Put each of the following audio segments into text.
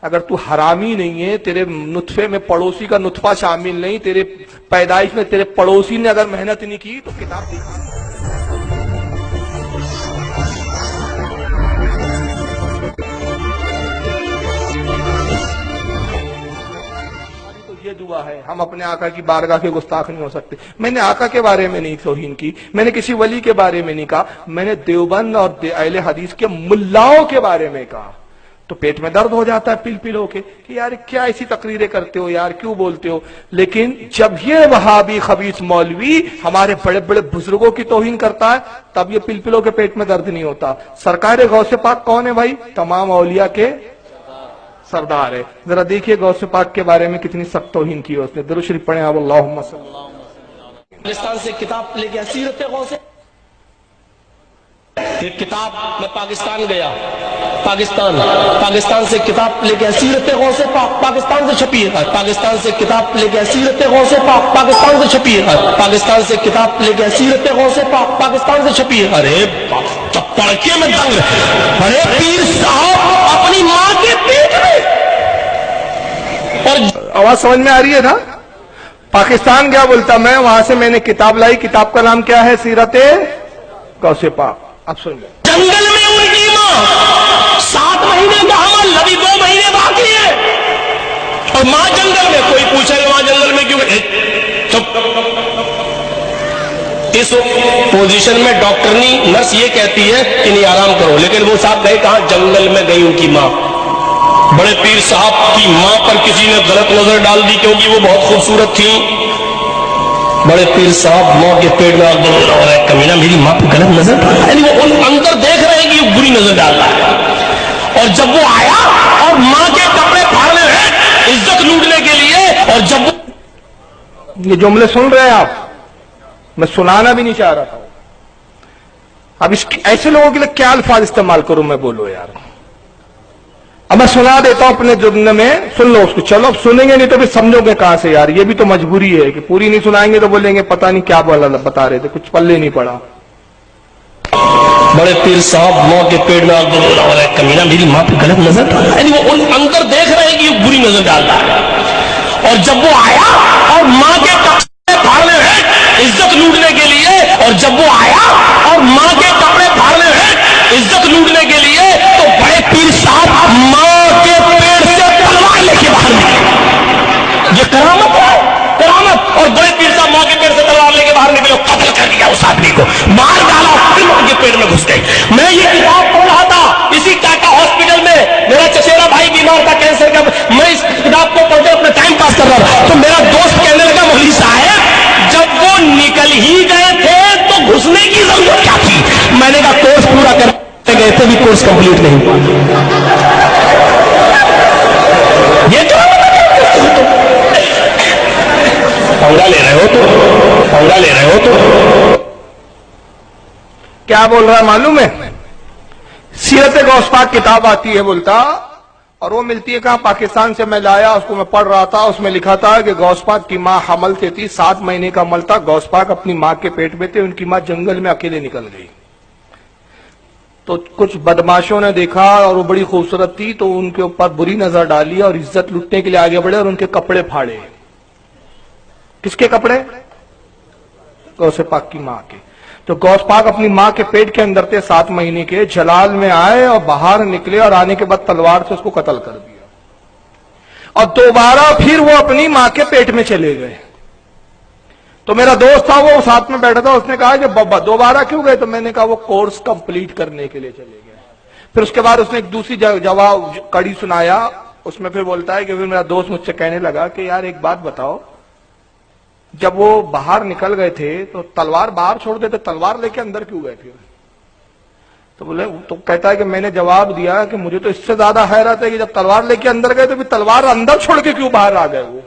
اگر تو حرامی نہیں ہے، تیرے نطفے میں پڑوسی کا نطفہ شامل نہیں، تیرے پیدائش میں تیرے پڑوسی نے اگر محنت نہیں کی تو کتاب دیکھا تو یہ دعا ہے، ہم اپنے آقا کی بارگاہ کے گستاخ نہیں ہو سکتے۔ میں نے آقا کے بارے میں نہیں توہین کی، میں نے کسی ولی کے بارے میں نہیں کہا، میں نے دیوبند اور اہل حدیث کے ملاؤں کے بارے میں کہا۔ تو پیٹ میں درد ہو جاتا ہے پل پل ہو کے کہ یار کیا ایسی تقریریں کرتے ہو یار، کیوں بولتے ہو؟ لیکن جب یہ وہابی خبیث مولوی ہمارے بڑے بڑے بزرگوں کی توہین کرتا ہے تب یہ پل پلوں کے پیٹ میں درد نہیں ہوتا۔ سرکار غوث پاک کون ہے بھائی؟ تمام اولیاء کے سردار ہے۔ ذرا دیکھیے غوث پاک کے بارے میں کتنی سخت توہین کی ہے اس نے۔ درود شریف پڑھیں آپ، اللہم صلی اللہ علیہ وسلم۔ پاکستان سے کتاب لے کے سیرت غوث، ایک کتاب میں پاکستان گیا، پاکستان سے کتاب لے کے سیرت غوث پاک پاکستان سے چھپی ہے، پاکستان سے کتاب لے کے سیرت غوث پاک پاکستان سے چھپی ہے، پاکستان سے کتاب لے کے سیرت غوث پاک پاکستان سے چھپی ہے۔ ارے پڑھ کے میں دنگ، ارے پیر صاحب اپنی ماں کے پیٹ میں، اور آواز سمجھ میں آ رہی ہے نا؟ پاکستان گیا بولتا میں، وہاں سے میں نے کتاب لائی، کتاب کا نام کیا ہے؟ سیرت غوث پاک۔ اب سن لیں، جنگل میں ان کی ماں 7 مہینے کا حمل، ابھی 2 مہینے باقی ہے، اور ماں جنگل میں۔ کوئی پوچھے گا ماں جنگل میں کیوں؟ اس پوزیشن میں ڈاکٹرنی نرس یہ کہتی ہے کہ نہیں آرام کرو، لیکن وہ صاحب گئے کہاں؟ جنگل میں گئی ان کی ماں۔ بڑے پیر صاحب کی ماں پر کسی نے غلط نظر ڈال دی کیونکہ وہ بہت خوبصورت تھی۔ بڑے پیر صاحب ماں کے پیٹ میں کمینہ میری ماں پہ غلط نظر ڈال رہا ہے، یعنی وہ ان اندر دیکھ رہے ہیں کہ وہ بری نظر ڈال رہا ہے۔ اور جب وہ آیا اور ماں کے کپڑے پھاڑنے ہیں عزت لوٹنے کے لیے، اور جب وہ یہ جملے سن رہے ہیں آپ؟ میں سنانا بھی نہیں چاہ رہا تھا۔ اب ایسے لوگوں کے لیے کیا الفاظ استعمال کروں میں؟ بولو یار۔ اب میں سنا دیتا ہوں اپنے جملے میں، سن لو اس کو۔ چلو اب سنیں گے نہیں تو پھر سمجھو گے کہاں سے یار، یہ بھی تو مجبوری ہے کہ پوری نہیں سنائیں گے تو بولیں گے پتہ نہیں کیا بتا رہے تھے، کچھ پلے نہیں پڑا۔ بڑے پیر صاحب ماں کے پیٹ میں کمینہ میری ماں پہ غلط نظر ڈال رہا ہے، یعنی وہ ان اندر دیکھ رہے ہیں کہ وہ بری نظر ڈال رہا ہے۔ اور جب وہ آیا اور ماں کے کپڑے پھاڑنے ہیں عزت لوٹنے کے لیے، اور جب وہ آیا اور ماں کے کپڑے پھاڑنے ہیں عزت لوٹنے کے لیے، تو بڑے پیر صاحب ماں کے پیٹ سے تلوار لے کے باہر نکلے۔ یہ کرامت ہے، کرامت۔ اور بڑے پیر صاحب ماں کے پیٹ سے تلوار لے کے باہر نکلے، قتل کر دیا اس آدمی کو، مار ڈالا، پھر ماں کے پیٹ میں گھس گئی۔ میں یہ کتاب پڑھ رہا تھا اسی ٹاٹا ہاسپٹل میں، میرا چچیرا بھائی بیمار تھا کینسر کا، میں اس کتاب کو پڑھ کے اپنا ٹائم پاس کر رہا تھا، تو میرا دوست کہنے لگا مولوی صاحب جب وہ نکل ہی گئے تھے تو گھسنے کی ضرورت کیا تھی؟ میں نے کہا کورس پورا کر گئے تھے بھی کورس کمپلیٹ نہیں ہوا۔ یہ کیا پنگا لے رہے ہو تو کیا بول رہا ہے معلوم ہے؟ سیرت غوث پاک کتاب آتی ہے بولتا، اور وہ ملتی ہے کہاں؟ پاکستان سے میں لایا، اس کو میں پڑھ رہا تھا، اس میں لکھا تھا کہ غوث پاک کی ماں حمل سے تھی، 7 مہینے کا حمل تھا، غوث پاک اپنی ماں کے پیٹ میں تھے، ان کی ماں جنگل میں اکیلے نکل گئی۔ تو کچھ بدماشوں نے دیکھا اور وہ بڑی خوبصورت تھی تو ان کے اوپر بری نظر ڈالی اور عزت لوٹنے کے لیے آگے بڑھے اور ان کے کپڑے پھاڑے۔ کس کے کپڑے؟ غوث پاک کی ماں کے۔ تو غوث پاک اپنی ماں کے پیٹ کے اندر تھے 7 مہینے کے، جلال میں آئے اور باہر نکلے اور آنے کے بعد تلوار سے اس کو قتل کر دیا، اور دوبارہ پھر وہ اپنی ماں کے پیٹ میں چلے گئے۔ تو میرا دوست تھا وہ ساتھ میں بیٹھا تھا، اس نے کہا کہ بابا دوبارہ کیوں گئے؟ تو میں نے کہا وہ کورس کمپلیٹ کرنے کے لیے چلے گئے۔ پھر اس کے بعد اس نے ایک دوسری جواب کڑی سنایا، اس میں پھر بولتا ہے کہ پھر میرا دوست مجھ سے کہنے لگا کہ یار ایک بات بتاؤ، جب وہ باہر نکل گئے تھے تو تلوار باہر چھوڑ دیتے، تلوار لے کے اندر کیوں گئے پھر؟ تو بولے تو کہتا ہے کہ میں نے جواب دیا کہ مجھے تو اس سے زیادہ حیرت ہے کہ جب تلوار لے کے اندر گئے تو پھر تلوار اندر چھوڑ کے کیوں باہر آ گئے؟ وہ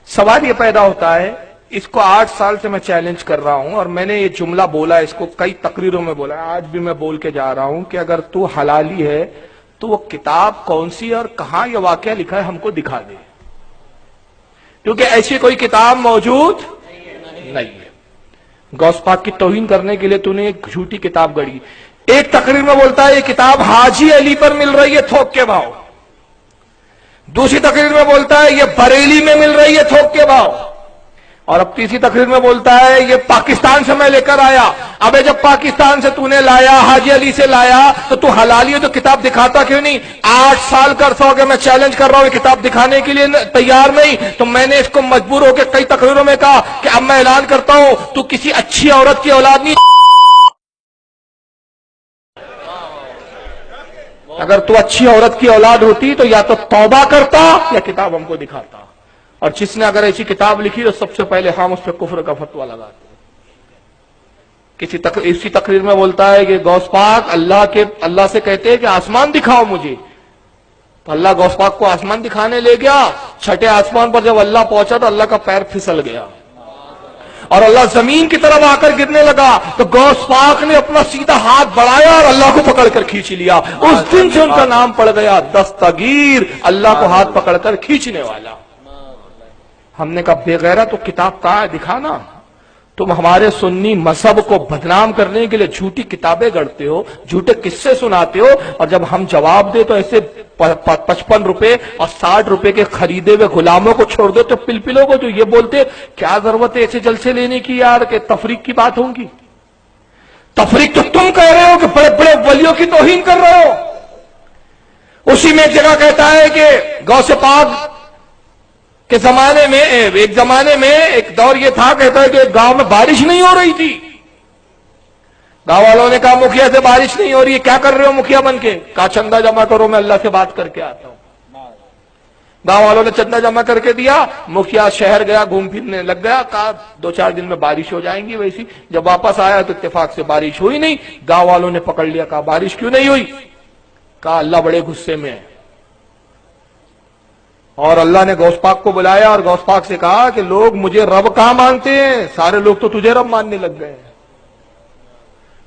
سوال یہ پیدا ہوتا ہے، اس کو 8 سال سے میں چیلنج کر رہا ہوں اور میں نے یہ جملہ بولا، اس کو کئی تقریروں میں بولا، آج بھی میں بول کے جا رہا ہوں کہ اگر تو حلالی ہے تو وہ کتاب کون سی اور کہاں یہ واقعہ لکھا ہے ہم کو دکھا دے، کیونکہ ایسی کوئی کتاب موجود نہیں ہے۔ غوث پاک کی توہین کرنے کے لیے تو نے ایک جھوٹی کتاب گڑی۔ ایک تقریر میں بولتا ہے یہ کتاب حاجی علی پر مل رہی ہے تھوک کے بھاؤ، دوسری تقریر میں بولتا ہے یہ بریلی میں مل رہی ہے تھوک کے بھاؤ، اور اب تیسری تقریر میں بولتا ہے یہ پاکستان سے میں لے کر آیا۔ ابے جب پاکستان سے تو نے لایا، حاجی علی سے لایا، تو حلالی ہے تو کتاب دکھاتا کیوں نہیں؟ 8 سال کا عرصہ ہو گیا میں چیلنج کر رہا ہوں، کتاب دکھانے کے لیے تیار نہیں، تو میں نے اس کو مجبور ہو کے کئی تقریروں میں کہا کہ اب میں اعلان کرتا ہوں تو کسی اچھی عورت کی اولاد نہیں، اگر تو اچھی عورت کی اولاد ہوتی تو یا تو توبہ کرتا یا کتاب ہم کو دکھاتا، اور جس نے اگر ایسی کتاب لکھی تو سب سے پہلے ہم اس پہ کفر کا فتویٰ لگاتے۔ اسی تقریر میں بولتا ہے کہ غوث پاک اللہ سے کہتے ہیں کہ آسمان دکھاؤ مجھے، تو اللہ غوث پاک کو آسمان دکھانے لے گیا۔ چھٹے آسمان پر جب اللہ پہنچا تو اللہ کا پیر پھسل گیا اور اللہ زمین کی طرف آ کر گرنے لگا، تو غوث پاک نے اپنا سیدھا ہاتھ بڑھایا اور اللہ کو پکڑ کر کھینچ لیا۔ اس دن سے ان کا نام پڑ گیا دستگیر، اللہ کو ہاتھ پکڑ کر کھینچنے والا۔ ہم نے کہا بے غیرت تو کتاب کہاں ہے دکھانا؟ تم ہمارے سنی مذہب کو بدنام کرنے کے لیے جھوٹی کتابیں گڑھتے ہو، جھوٹے قصے سناتے ہو، اور جب ہم جواب دے تو ایسے 55 روپے اور 60 روپے کے خریدے ہوئے غلاموں کو چھوڑ دو تو پلپلوں کو تو یہ بولتے کیا ضرورت ہے ایسے جلسے لینے کی یار کہ تفریق کی بات ہوگی؟ تفریق تو تم کہہ رہے ہو کہ بڑے بڑے ولیوں کی توہین کر رہے ہو۔ اسی میں ایک جگہ کہتا ہے کہ غوث پاک کہ ایک زمانے میں ایک دور یہ تھا، کہتا ہے کہ ایک گاؤں میں بارش نہیں ہو رہی تھی۔ گاؤں والوں نے کہا مکھیا سے بارش نہیں ہو رہی ہے، کیا کر رہے ہو مکھیا بن کے؟ کہا چندہ جمع کرو، میں اللہ سے بات کر کے آتا ہوں۔ گاؤں والوں نے چندہ جمع کر کے دیا، مکھیا شہر گیا، گھوم پھرنے لگ گیا، کہا 2-4 دن میں بارش ہو جائیں گی۔ ویسی جب واپس آیا تو اتفاق سے بارش ہوئی نہیں۔ گاؤں والوں نے پکڑ لیا، کہا بارش کیوں نہیں ہوئی؟ کہا اللہ بڑے غصے میں ہے۔ اور اللہ نے غوث پاک کو بلایا اور غوث پاک سے کہا کہ لوگ مجھے رب کہاں مانتے ہیں؟ سارے لوگ تو تجھے رب ماننے لگ گئے ہیں۔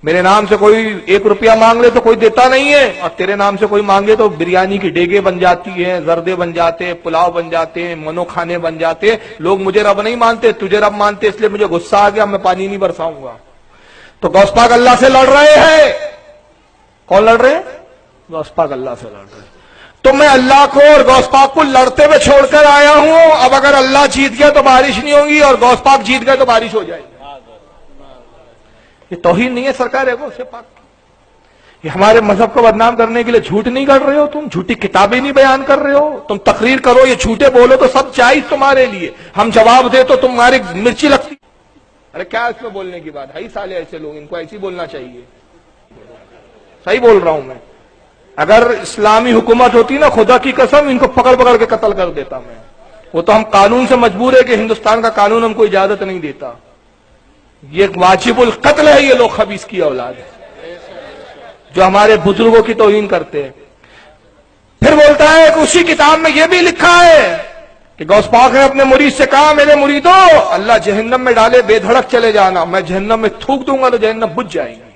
میرے نام سے کوئی 1 روپیہ مانگ لے تو کوئی دیتا نہیں ہے، اور تیرے نام سے کوئی مانگے تو بریانی کی ڈیگے بن جاتی ہیں، زردے بن جاتے ہیں، پلاؤ بن جاتے ہیں، منو کھانے بن جاتے ہیں۔ لوگ مجھے رب نہیں مانتے، تجھے رب مانتے، اس لیے مجھے غصہ آ گیا، میں پانی نہیں برساؤں گا۔ تو غوث پاک اللہ سے لڑ رہے ہیں۔ کون لڑ رہے ہیں؟ غوث پاک اللہ سے لڑ رہے ہیں۔ تو میں اللہ کو اور غوث پاک کو لڑتے ہوئے چھوڑ کر آیا ہوں۔ اب اگر اللہ جیت گیا تو بارش نہیں ہوگی اور غوث پاک جیت گئے تو بارش ہو جائے گی۔ یہ توہین نہیں ہے سرکار ہے غوث پاک کی؟ یہ ہمارے مذہب کو بدنام کرنے کے لیے جھوٹ نہیں کر رہے ہو تم؟ جھوٹی کتابیں نہیں بیان کر رہے ہو تم؟ تقریر کرو، یہ جھوٹے بولو تو سب جائز تمہارے لیے، ہم جواب دے تو تمہاری مرچی لگتی۔ ارے کیا اس میں بولنے کی بات ہے؟ سالے ایسے لوگ، ان کو ایسے ہی بولنا چاہیے۔ صحیح بول رہا ہوں میں۔ اگر اسلامی حکومت ہوتی نا، خدا کی قسم ان کو پکڑ پکڑ کے قتل کر دیتا میں۔ وہ تو ہم قانون سے مجبور ہے کہ ہندوستان کا قانون ہم کو اجازت نہیں دیتا۔ یہ واجب القتل ہے، یہ لوگ خبیث کی اولاد ہے جو ہمارے بزرگوں کی توہین کرتے ہیں۔ پھر بولتا ہے کہ اسی کتاب میں یہ بھی لکھا ہے کہ غوث پاک نے اپنے مرید سے کہا میرے مریدو اللہ جہنم میں ڈالے بے دھڑک چلے جانا، میں جہنم میں تھوک دوں گا تو جہنم بجھ جائے گی۔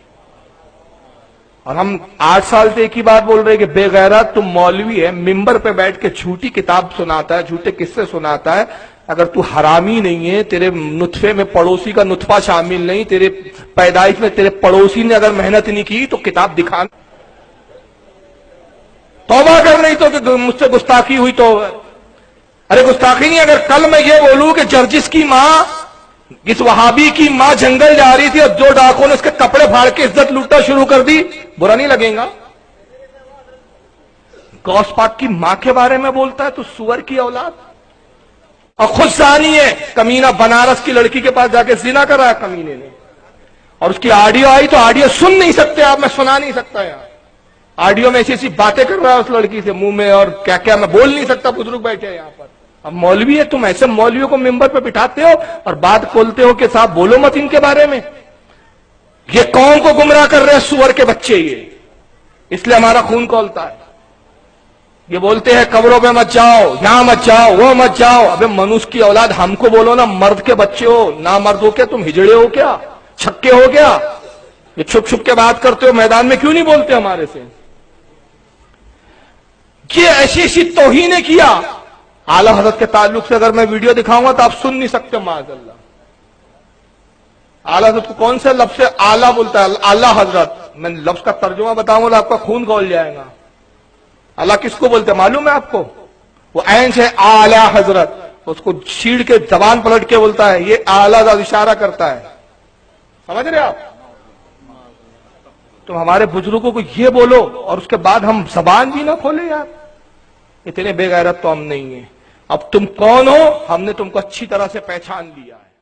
اور ہم 8 سال سے ایک ہی بات بول رہے کہ بے غیرت تم مولوی ہے، ممبر پہ بیٹھ کے جھوٹی کتاب سناتا ہے، جھوٹے قصے سناتا ہے۔ اگر تو حرامی نہیں ہے، تیرے نطفے میں پڑوسی کا نطفہ شامل نہیں، تیرے پیدائش میں تیرے پڑوسی نے اگر محنت نہیں کی تو کتاب دکھا، توبہ کر نہیں تو کہ مجھ سے گستاخی ہوئی تو ارے گستاخی نہیں، اگر کل میں یہ بولوں کہ جرجس کی ماں، اس وہابی کی ماں جنگل جا رہی تھی اور 2 ڈاکوں نے اس کے کپڑے پھاڑ کے عزت لوٹنا شروع کر دی، برا نہیں لگے گا؟ غوث پاک کی ماں کے بارے میں بولتا ہے تو سور کی اولاد، اور خود زانی ہے کمینہ، بنارس کی لڑکی کے پاس جا کے زنا کر رہا ہے کمینے نے، اور اس کی آڈیو آئی تو آڈیو سن نہیں سکتے آپ، میں سنا نہیں سکتا یار۔ آڈیو میں ایسی باتیں کر رہا ہے اس لڑکی سے منہ میں، اور کیا کیا میں بول نہیں سکتا، بزرگ بیٹھے ہیں یہاں پر۔ اب مولوی ہے تم، ایسے مولویوں کو ممبر پہ بٹھاتے ہو اور بات کھولتے ہو کہ صاحب بولو مت ان کے بارے میں، یہ قوم کو گمراہ کر رہے ہیں سور کے بچے، یہ اس لیے ہمارا خون کھولتا ہے۔ یہ بولتے ہیں قبروں پہ مت جاؤ، یہاں مت جاؤ، وہ مت جاؤ۔ ابے منوس کی اولاد، ہم کو بولو نا، مرد کے بچے ہو، نہ مرد ہو کیا تم؟ ہجڑے ہو کیا؟ چھکے ہو کیا؟ یہ چھپ چھپ کے بات کرتے ہو، میدان میں کیوں نہیں بولتے ہمارے سے؟ یہ ایسی توہین کیا۔ اعلی حضرت کے تعلق سے اگر میں ویڈیو دکھاؤں گا تو آپ سن نہیں سکتے، معاذ اللہ۔ اعلی حضرت کو کون سے لفظ سے اعلی بولتا ہے؟ اعلی حضرت، میں لفظ کا ترجمہ بتاؤں گا تو آپ کا خون کھول جائے گا۔ اللہ کس کو بولتے ہیں معلوم ہے آپ کو؟ وہ عین سے اعلی حضرت، اس کو چھیڑ کے زبان پلٹ کے بولتا ہے، یہ اعلی ذات اشارہ کرتا ہے. سمجھ رہے آپ؟ تم ہمارے بزرگوں کو یہ بولو اور اس کے بعد ہم زبان بھی نہ کھولے یار. اتنے بے غیرت تو ہم نہیں ہیں. اب تم کون ہو، ہم نے تم کو اچھی طرح سے پہچان لیا ہے.